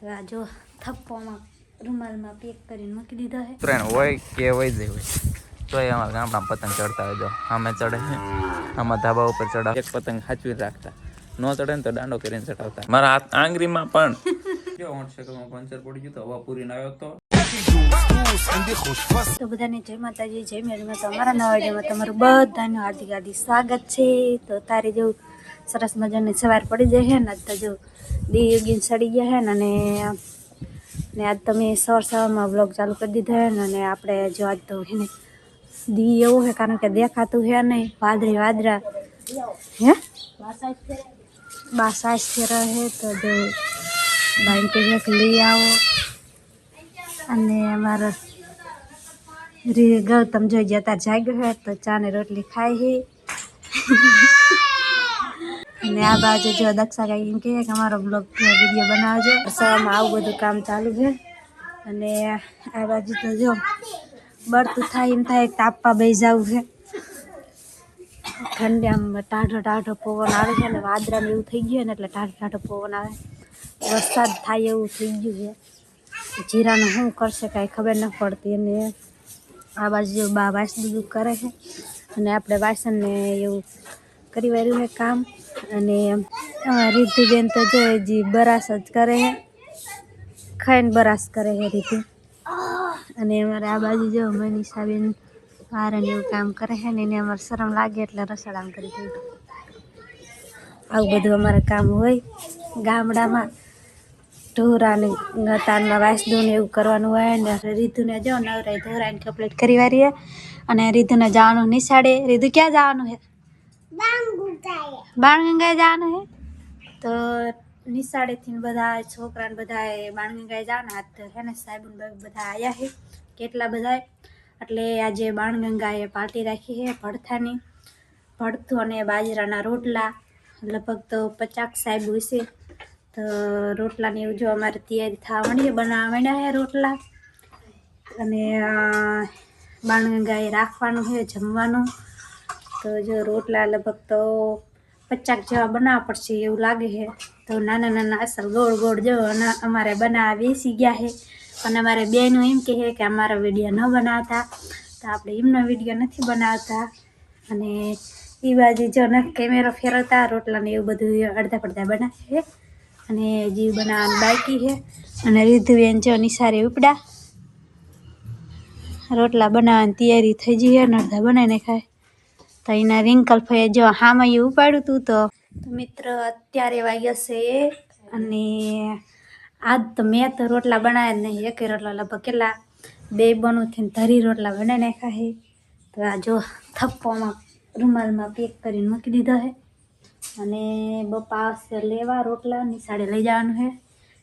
તો આ જો થપ્પોમાં રૂમાલમાં પેક કરીને મૂકી દીધો છે. ટ્રેન હોય કે હોય જ હોય તો એ અમારા ગામડામાં પતંગ ચડતા હોય. જો અમે ચડે છે આમાં ધાબા ઉપર ચડાવ એક પતંગ સાચવી રાખતા, ન ચડે ને તો દાંડો કરીને ચડાવતા. મારા હાથ આંગળીમાં પણ જો મોટરસાઇકલમાં પંચર પડી ગયું તો હવા પૂરીને આવ્યો તો. તો બધાને જય માતાજી, જય મેળમાં. તો અમારા નવા વિડીયોમાં તમારું બધાનું હાર્દિક હાર્દિક સ્વાગત છે. તો તારે જો સરસ મજાની સવાર પડી જાય છે ને, આજ તો જો દી ઉગીને સડી ગયા છે ને આજ તમે સવારમાં બ્લોગ ચાલુ કરી દીધો છે ને. અને આપણે જો આજ તો છે ને દી એવું છે કારણ કે દેખાતું છે નહીં, વાદળા હે બાસાજ ફેરા છે. તો જો ભાઈ કે લઈ આવો. અને અમારા ગૌતમ જોઈ ગયા તાર જાગ્યો છે તો ચા ને રોટલી ખાઈ છે. અને આ બાજુ જો દક્ષા કઈ એમ કહે કે અમારો બ્લોગ વિડીયો બનાવજો. સવારમાં આવું બધું કામ ચાલુ છે. અને આ બાજુ તો જો બળતું થાય એમ થાય તાપવા બે જવું છે. ઠંડી આમ ટાઢો પવન આવે છે ને વાદળા એવું થઈ ગયું ને એટલે ટાઢો પવન આવે, વરસાદ થાય એવું થઈ ગયું છે. જીરાનું શું કરશે કાંઈ ખબર ન પડતી. અને આ બાજુ બા વાસણ બધું કરે છે અને આપણે વાસણને એવું કરી વાર્યું છે કામ. અને રીતિબેન તો જો હજી બરાસ જ કરે છે, ખાઈને બરાસ કરે છે રીતિ. અને અમારે આ બાજુ જો મનીષાબેન વારણ એવું કામ કરે છે ને એને અમારે શરમ લાગે એટલે રસોડામાં કરી દઉં. આવું બધું અમારે કામ હોય ગામડામાં. ઢોરાને તાનમાં વાસદું ને એવું કરવાનું હોય ને. રીધુને જો નવરાઈ ધોરાઈને કમ્પ્લીટ કરી વારીએ. અને રીધુને જવાનું નિશાળે. રીધુ ક્યાં જવાનું છે? બાણગંગાએ જવાનું છે. તો નિશાળેથી બધા છોકરાને બધા બાણગંગાએ જવાના હતા છે ને. સાહેબ બધા આવ્યા છે કેટલા બધા, એટલે આજે બાણગંગાએ પાર્ટી રાખી છે ભડથાની. ભડથું અને બાજરાના રોટલા, લગભગ તો 50 સાહેબ હશે. તો રોટલાની એવું જો અમારે તૈયારી થવા માંડી, બનાવવા માંડ્યા છે રોટલા. અને બાણગંગાએ રાખવાનું છે જમવાનું. તો જો રોટલા લગભગ તો 50 જેવા બનાવવા પડશે એવું લાગે છે. તો નાના નાના અસલ ગોળ જો અમારે બનાવવા બેસી ગયા છે. અને અમારે બેનું એમ કહે કે અમારા વિડીયો ન બનાવતા, તો આપણે એમનો વિડીયો નથી બનાવતા. અને એ બાજુ જો ને કેમેરો ફેરવતા રોટલાને એવું બધું અડધા પડધા બનાવે છે. અને જીવ બનાવવાનું બાકી છે. અને રીધુબેન જો નિસારે ઉપડા રોટલા બનાવવાની તૈયારી થઈ ગઈ છે ને અડધા બનાવીને ખાય. તો એના રિંકલ ફઈએ જો હામાં એ ઉપાડ્યું હતું. તો મિત્ર અત્યારે વાગ્યા છે અને આજ તો મેં તો રોટલા બનાવ્યા જ નહીં. એક રોટલા લગભગ કેટલા 2 બનોથી ધરી રોટલા બનાવી નાખ્યા છે. તો આ જો થપ્પોમાં રૂમાલમાં પેક કરીને મૂકી દીધો છે. અને બપા આવશે લેવા રોટલા નિશાળે લઈ જવાનું છે.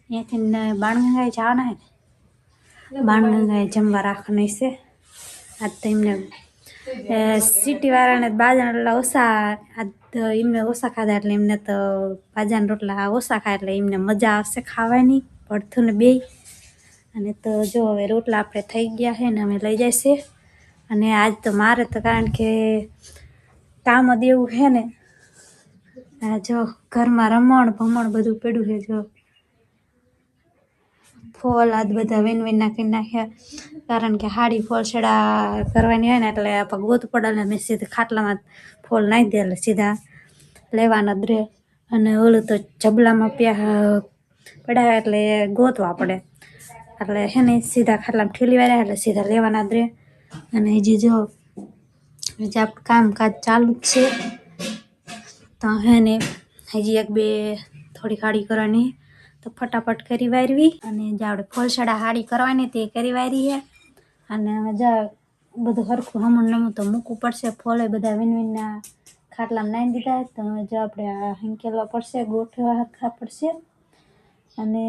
અહીંયાથી બાણગંગાએ જવાના છે ને, બાણગંગાએ જમવા રાખવાની છે. આજ તો એમને સિટીવાળાને બાજરાના રોટલા ઓછા, આજ તો એમને ઓછા ખાધા એટલે એમને તો બાજરાના રોટલા ઓછા ખાય એટલે એમને મજા આવશે ખાવાની ભડથું ને બેય. અને તો જો હવે રોટલા આપણે થઈ ગયા છે ને અમે લઈ જઈશે. અને આજ તો મારે તો કારણ કે કામ જ એવું છે ને, આ જો ઘરમાં રમણ ભમણ બધું પડ્યું છે. જો ફોલ આજ બધા વેન નાખી નાખ્યા કારણ કે હાડી ફોલ છેડા કરવાની હોય ને એટલે ગોત પડે ને. મેં સીધા ખાટલામાં ફોલ નાખી દે એટલે સીધા લેવાના જ રહે. અને ઓલું તો જબલામાં પડાવે એટલે ગોતવા પડે. એટલે છે ને સીધા ખાટલામાં ઠેલી વાળ્યા એટલે સીધા લેવાના જ રહે. અને હજી જો હજી આપણું કામકાજ ચાલુ જ છે. તો હે ને હજી 1-2 થોડી હાડી કરવાની તો ફટાફટ કરી વારવી. અને જે આપણે ફોલસડા હાડી કરવાની તે કરી વારી છે. અને જા બધું સરખું હમણ નમું તો મૂકવું પડશે. ફોલે બધા વિનવિનના ખાટલામાં નાખી દીધા. તો જો આપણે આ હંકેલવા પડશે, ગોઠવવા હરખા પડશે. અને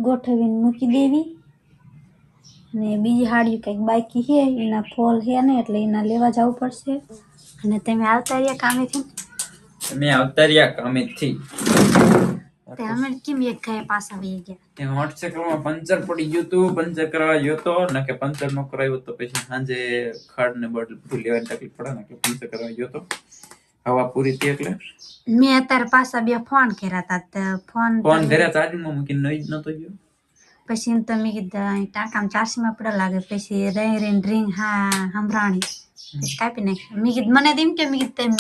ગોઠવીને મૂકી દેવી. અને બીજી હાડીઓ કંઈક બાકી છે એના ફોલ છે ને એટલે એના લેવા જવું પડશે. અને તમે આવતા રહ્યા કામેથી? મેં આવતા રહ્યા કામેથી. અમે કેમ એક ગયા પાછા વહી ગયા? મોટરસાઇકલમાં પંચર પડી ગયું હતું, પંચર કરાવવા ગયો તો ને કે પંચર ન કરાવ્યું તો પછી સાંજે ખાડ ને બળ બધું લેવાની તકલીફ પડે ને કે પંચર કરાવવા ગયો તો. હવા પૂરી થઈ એટલે મેં અત્યારે પાછા 2 ફોન કર્યા હતા તો ફોન ફોન કર્યા ચાર્જિંગમાં મૂકીને નહીં જ નતો ગયો. પછી તો મેં કીધું અહીં ટાંકામાં ચાર્જિંગમાં પડ્યા લાગે પછી રહી ડ્રિંગ સંભળાણી પછી કાપી નાખી. મેં કીધું મને તો એમ કે મેં કીધું તેમ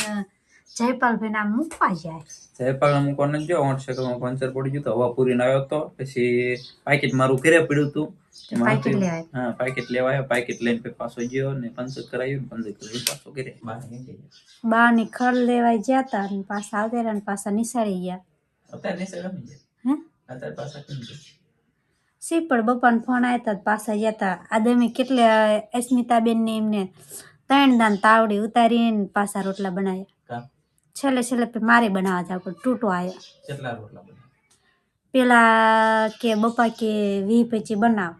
જયપાલભાઈ ના મૂકવા જાય. જયપાલ મૂકવાનું જો 8 સેકન્ડમાં પંચર પડી ગયું તો હવા પૂરીને આવ્યો તો પછી પાકેટ મારું ઘરે પડ્યું હતું. પાકીટ લેવાય. હા પાકેટ લેવા આવ્યો, પાકેટ લઈને પછી પાછો ગયો ને પંચર કરાવ્યું, પંચર કરાવી પાછો ઘરે બહાર ની ખડ લેવાય ગયા હતા અને પાછા આવતા રહ્યા ને પાછા નિસારી ગયા. અત્યારે નિસારી ગયા. હે અત્યારે પાછા કેમ ગયા? સી પણ બપાને ફોન આવ્યા હતા પાછા ગયા હતા. આદમી કેટલે અસ્મિતાબેન ને એમને 3 દાન તાવડી ઉતારીને પાછા રોટલા બનાવ્યા. છેલ્લે મારે બનાવવા જાવ પણ તૂટો આવ્યા. કેટલા રોટલા બનાવ્યા? પેલા કે બપા કે 20-25 બનાવ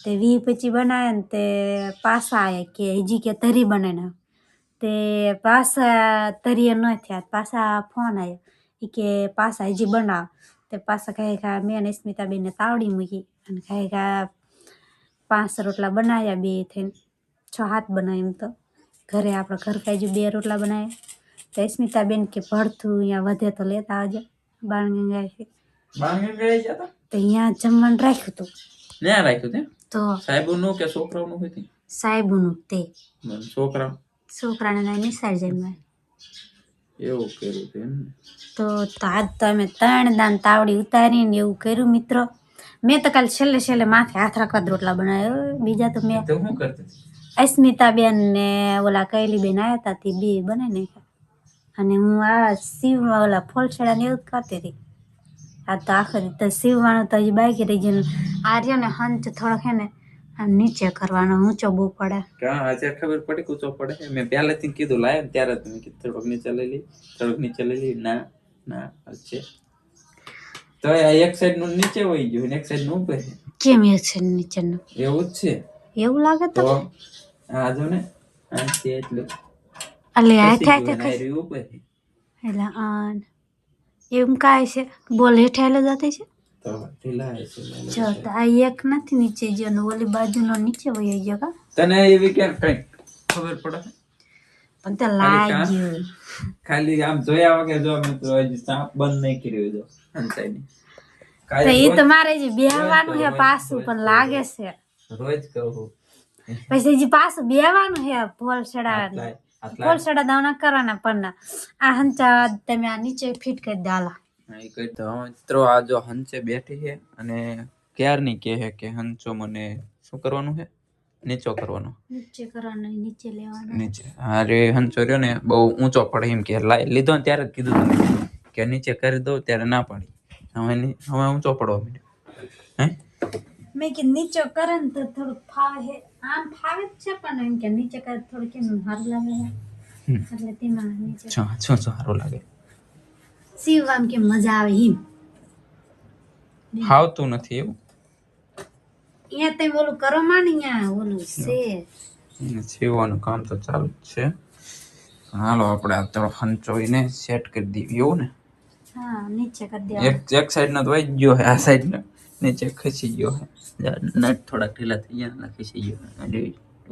તે 20-25 બનાવ્યા ને તે પાછા આવ્યા કે હજી કે તરી બનાવીને તે પાછા તરીએ ન થયા. પાછા ફોન આવ્યો એ કે પાછા હજી બનાવ તે પાછા કહે મેં અને સ્મિતાબેનને તાવડી મૂકી અને કહે 5 રોટલા બનાવ્યા, 2 થઈને 6-7 બનાવ્યા. એમ તો ઘરે આપણે ઘર કાજુ 2 રોટલા બનાવ્યા. તો સ્મિતાબેન કે ભરથું અહીંયા વધે તો લેતા આવજો. બાણગંગા છે તો અહીંયા જમવાનું રાખ્યું હતું. ત્યાં રાખ્યું તે તો સાહેબનું કે છોકરાઓનું હોય? સાહેબનું તે છોકરાને નિસાર જમ્યા એવું કર્યું હતું. તો આજ તો અમે 3 દાન તાવડી ઉતારીને એવું કર્યું મિત્રો. મેં તો કાલે છેલ્લે માથે હાથ રાખવા રોટલા બનાવ્યો. બીજા તો મેં શું કરતી? અસ્મિતાબેન ને ઓલા કૈલીબેન આવ્યા હતા તે 2 બનાવી નાખ્યા અને હું આ સીવમાં ઓલા ફોલછેડા ને એવું જ કરતી હતી. આ તો આખરી તો સીવવાનું તો હજી બાકી રહી ગયું. આ રહ્યો ને હંચ થોડોક હે ને આમ નીચે કરવાનો ઊંચો બહુ પડે. આજે ખબર પડી કે ઊંચો પડે. મેં પહેલેથી કીધું લાય ને ત્યારે તમે કીધું થોડોક નીચે લઈ લી. ના છે તો આ એક સાઈડ નું નીચે વહી ગયું ને એક સાઈડ નું ઉપર. કેમ એ છે નીચેનું? એવું જ છે. એવું લાગે તો આ જો ને આ છે એટલે અલે હેઠે ઉપર એટલે એમ કાય છે બોલ હેઠે હાલે જતી છે તો ઢીલા છે. જો તો આ એક નથી નીચે ગયો ને ઓલી બાજુનો નીચે વહી ગયો. કા તને એવી કેમ કઈ ખબર પડે? પણ તે લાગ્યું ખાલી આમ જોયા વગર જો મિત્રો હજી સાપ બંધ નહીં કર્યો જો અંસાઈની. એ તો મારે જે બેહવાનું છે પાછું પણ લાગે છે રોજ કહું પછી હજી પાછું બેહવાનું છે. ફોલસડા દાવના કરવાના પણ આ હંચા તમે આ નીચે ફિટ કરી દાલા. મિત્રો આ જો હંચે બેઠી છે અને ક્યારની કહે કે હંચો મને શું કરવાનું છે? નીચો કરવાનો. નીચે કરવાનો, નીચે લેવાનો. નીચે અરે હંચો રહ્યો ને બહુ ઊંચો પડે એમ કે લીધો ને ત્યારે જ કીધું તમે કે નીચે કરી દો ત્યારે ના પડી. હવે ઊંચો પડવા માંડ્યો. હે મેં કે નીચે કરે ને તો થોડું ફાવે છે. આમ ફાવે જ છે પણ એમ કે નીચે કરે થોડું કેમ સારું લાગે એટલે તેમાં નીચે શું સારું લાગે સીવવામાં કે મજા આવે એમ આવતું નથી એવું. અહીંયા તમે ઓલું કરો માં ને અહીંયા ઓલું છે સીવવાનું કામ તો ચાલુ જ છે. હાલો આપણે આ થોડો હંચોઈને સેટ કરી દઈએ એવું ને. હા નીચે કરી દે. એક સાઈડ નો તો વહી ગયો છે, આ સાઈડ નો નીચે ખસી ગયો છે. નટ થોડા ઢીલા થઈ ગયા ખસી ગયો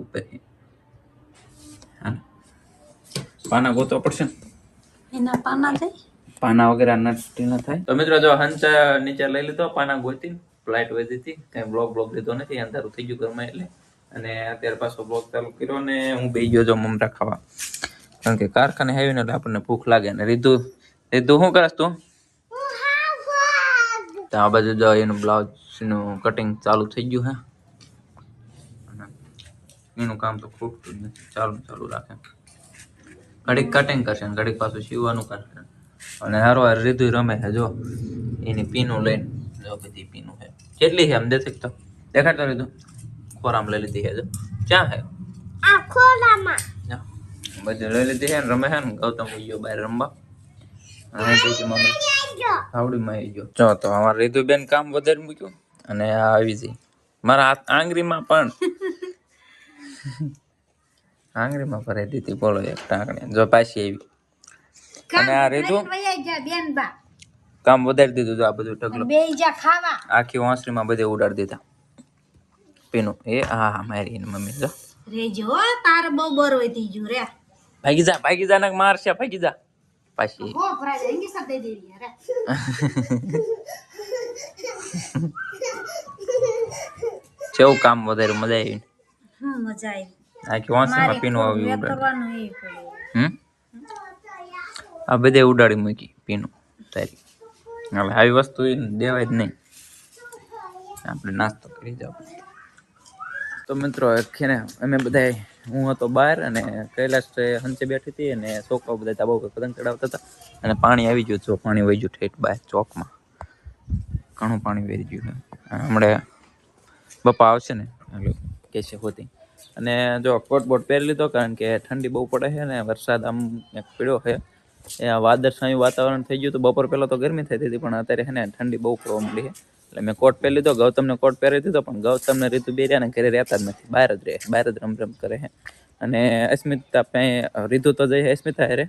ઉપર. પાના ગોતવા પડશે ને એના પાના થાય. પાના વગેરે નટ ઢીલા થાય. તો મિત્રો જો હંચા નીચે લઈ લીધો, પાના ગોતી ફ્લાઇટ વધી હતી, કઈ બ્લોગ લીધો નથી, અંધારું થઈ ગયું ઘરમાં એટલે. અને અત્યારે પાછો બ્લોગ ચાલુ કર્યો ને હું બે ગયો જો મમરા ખાવા, કારણ કે કારખાને આવી ને એટલે આપણને ભૂખ લાગે. ને રીધુ શું કરસ તું? તો આ બાજુ જો એનું બ્લાઉઝ નું કટિંગ ચાલુ થઈ ગયું હે. એનું કામ તો ખૂટતું જ નથી, ચાલુ રાખે. ઘડીક કટિંગ કરશે ને ઘડીક પાછું સીવવાનું કરશે. અને હારો રીધુ રમે છે જો એની પીનું લઈને. જો બધી પીનું છે, કેટલી છે આમ તો દેખાડતો રીધુ. ખોરામાં લઈ લીધી છે જો. ક્યાં છે? આ ખોરામાં બધી લઈ લીધી છે ને રમે છે ને. ગૌતમ ગયો બહાર રમવા. આવડીમાં આવી ગયો. જો તો અમારે રીધુ બેન કામ વધારે મૂક્યું અને આ આવી જઈ મારા આંગળીમાં પણ આંગળીમાં ભરાઈ દીધી. બોલો એક ટાંકણી જો પાછી આવી. અને આ રીધુ કામ વધારી દીધું. જો આ બધું ઢગલો આખી વાંસળીમાં બધે ઉડાડી દીધા પીનું. એ હા મારી મમ્મી જો રેજો તાર બહુ બર હોય તીજુ રે. ભાગી જા ને મારશે. ભાગી જા પાછી हो भरा जाएंगे सब दे देंगे अरे કેવું કામ વધારે મજા આવી हाँ मजा आई આ કે વાંસમાં પીનું આવી वे ઉડાડી करवानो ही पड़े આ બધે ઉડાડી મૂકી પીનું તારી હવે આવી વસ્તુ દેવાય જ નહીં આપણે નાસ્તો કરી જાવ તો મિત્રો ને અમે બધા હું હતો બહાર અને કૈલાશ હંચે બેઠી હતી અને છોકરાઓ બધા ધાબા ઉપર પતંગ ચડાવતા હતા અને પાણી આવી ગયું જો પાણી વહી ગયું ઠેઠ બહાર ચોકમાં ઘણું પાણી વહી ગયું હમણાં બપા આવશે ને એટલે કેસે હોતી અને જો કોટ બોટ પહેરી લીધો કારણ કે ઠંડી બહુ પડે છે ને વરસાદ આમ પીળ્યો છે એ વાદળછાયું વાતાવરણ થઈ ગયું તો બપોર પહેલાં તો ગરમી થતી હતી પણ અત્યારે છે ને ઠંડી બહુ પડવા મળી છે એટલે મેં કોટ પહેરી લીધો ગૌતમને કોટ પહેરી દીધો પણ ગૌતમને રીતુ બેર્યા ઘરે રહેતા જ નથી બહાર જ રહે બહાર જ રમ કરે છે અને અસ્મિતા રીતુ તો જઈ અસ્મિતા રે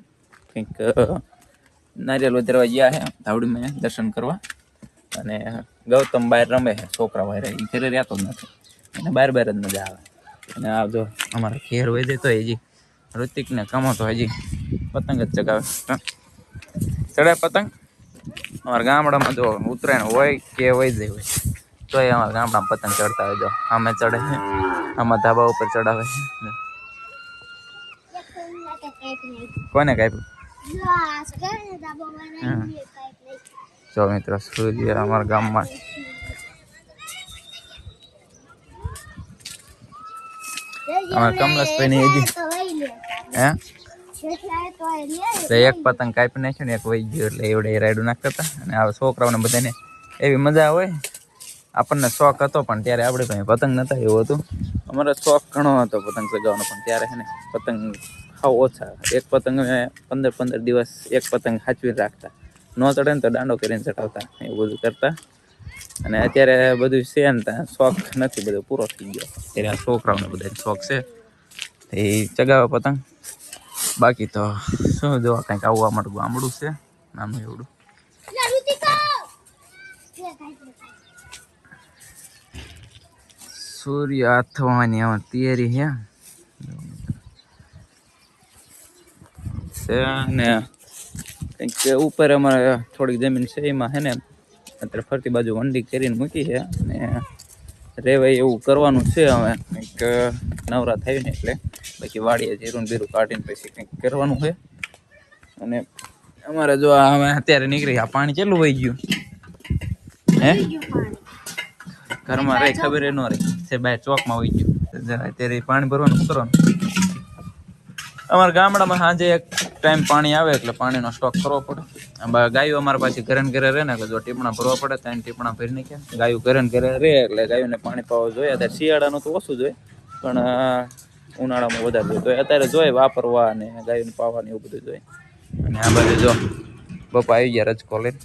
કંઈક નારિયેલ વધારવા ગયા છે ધાવડીમાં દર્શન કરવા અને ગૌતમ બહાર રમે છે છોકરા બહાર એ ઘરે રહેતો જ નથી અને બહાર જ મજા આવે અને આ જો અમારા ઘેર હોય જાય તો હજી ઋતિકને કમો તો હજી પતંગ જ ચગાવે ચડે પતંગ અમારા ગામડામાં જો ઉત્તરાયણ હોય કે હોય જ હોય તો એ અમારા ગામડામાં પતંગ ચડતા હોય જો આમે ચડે છે આમાં ધાબા ઉપર ચડાવે છે કોને કાપ્યું જો મિત્રો સૂર્ય અમારા ગામમાં અમારા કમલેશભાઈ ની હજી હે એક પતંગ કાપી નાખ્યું ને એક વહી ગયું એટલે એવડે રાયડું નાખતા હતા અને આ છોકરાઓને બધાને એવી મજા હોય આપણને શોખ હતો પણ ત્યારે આપણે પાસે પતંગ નતા એવું હતું અમારો શોખ ઘણો હતો પતંગ ચગાવવાનો પણ ત્યારે છે ને પતંગ ખાવ ઓછા એક પતંગ અમે 15 દિવસ એક પતંગ સાચવી રાખતા ન ચડે ને તો દાંડો કરીને ચડાવતા એવું બધું કરતા અને અત્યારે બધું છે ને ત્યાં શોખ નથી બધો પૂરો થઈ ગયો ત્યારે આ છોકરાઓને બધા શોખ છે એ ચગાવે પતંગ બાકી તો શું જોવા કંઈક આવવા માટે ગામડું છે નાનું એવડું સૂર્ય થવાની આમાં તૈયારી છે ને કંઈક ઉપર અમારે થોડીક જમીન છે એમાં છે ને અત્યારે ફરતી બાજુ વંડી કરીને મૂકી છે અને રેવાય એવું કરવાનું છે હવે કંઈક નવરા થયું ને એટલે બાકી વાડીએ જીરું બીરું કાઢીને પછી કંઈક કરવાનું છે અને અમારે જો અમે અત્યારે નીકળી આ પાણી કેટલું વહી ગયું હે ઘરમાં રહી ખબર ન રહી છે બાય ચોકમાં વહી ગયું અત્યારે પાણી ભરવાનું શું કરવાનું અમારા ગામડામાં સાંજે એક ટાઈમ પાણી આવે એટલે પાણીનો સ્ટોક કરવો પડે ગાયો અમારા પાછી ઘરે ને ઘરે રહે ને જો ટીપણા ભરવા પડે ત્યાં ટીપણા ભરી નાખ્યા ગાયું ઘરે ને ઘરે રહે એટલે ગાયોને પાણી પાવા જોઈએ અત્યારે શિયાળાનું તો ઓછું જોઈએ પણ ઉનાળામાં વધારે જોઈએ અત્યારે જોઈએ વાપરવા અને ગાયોને પાવાની એવું બધું જોઈએ અને આ બાજુ જો બપા આવી ગયા રજકો લઈને